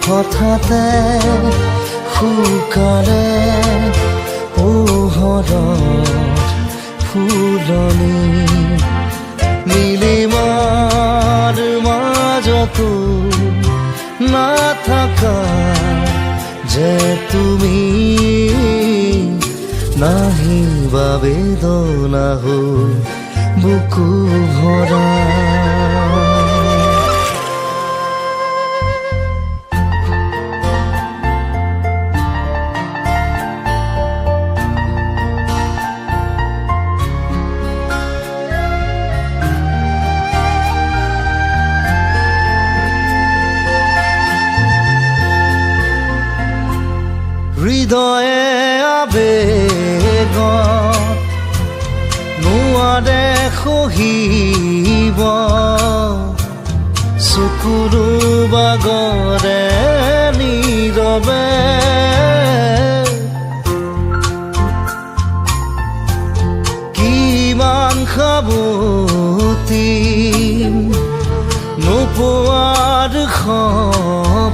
হঠাতে শুকালে পোহৰত ফুলনি নীলিমাৰ মাজতো নাথাকা যে তুমি নাহিবা বেদনা হৈ বুকু ভৰা হৃদয়ে আবেগত নোৱাৰে সহিব চকুৰো বাগৰে নীৰৱে কিমান সাৱতি নোপোৱাৰ সপোন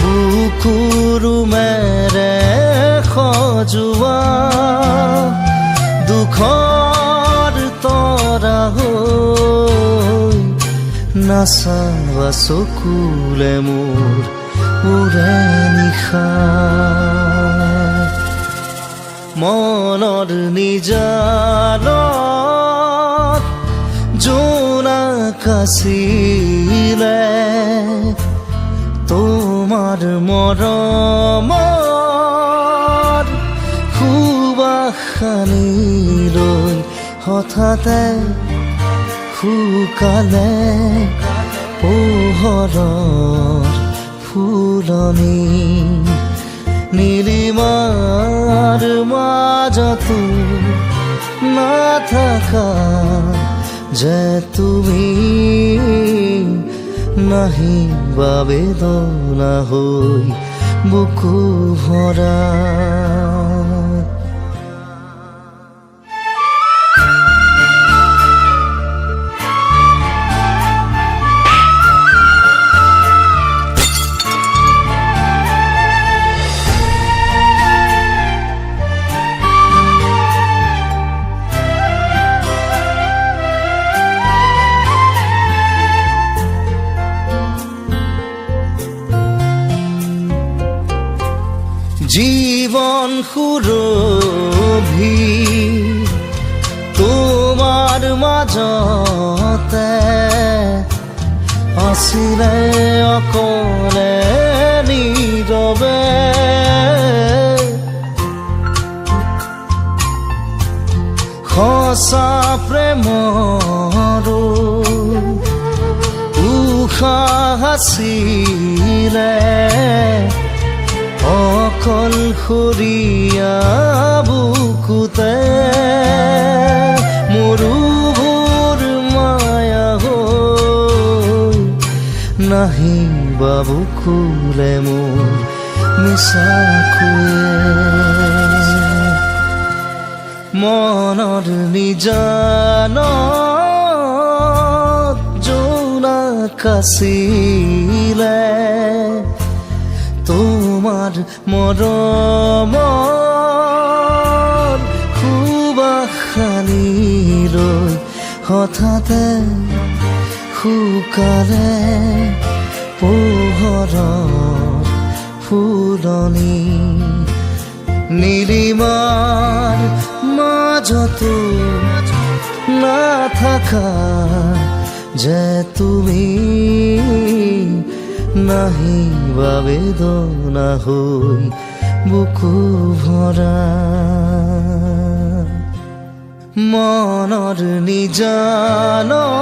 বুকুৰু মেৰে সজোৱা দুখৰ তৰা হৈ নাচাবা চকুলে মোৰ উৰে নিশা মনৰ নিজানত জোনাক আছিলে তোমাৰ মৰমৰ সুবাসনি লৈ হঠাতে শুকালে পোহৰৰ ফুলনি নীলিমাৰ মাজতো নাথাকা যে তুমি নাহিবা বেদনা হৈ বুকু ভৰা জীবন সুৰভি তোমাৰ মাজতে আছিলে অকলে নীৰৱে সঁচা প্ৰেমৰো উশাহ আছিলে অকলশৰীয়া বুকুতে মৰুভূৰ মায়া হৈ নাহিবা বুকুলে মোৰ মিছাকৈ মনৰ নিজানত জোনাক আছিলে তোমাৰ মৰমৰ সুবাসনি লৈ হঠাতে শুকালে পোহৰৰ ফুলনি নীলিমাৰ মাজতো নাথাকা যে তুমি নাহিবা বেদনা হৈ বুকু ভৰা মনৰ নিজানত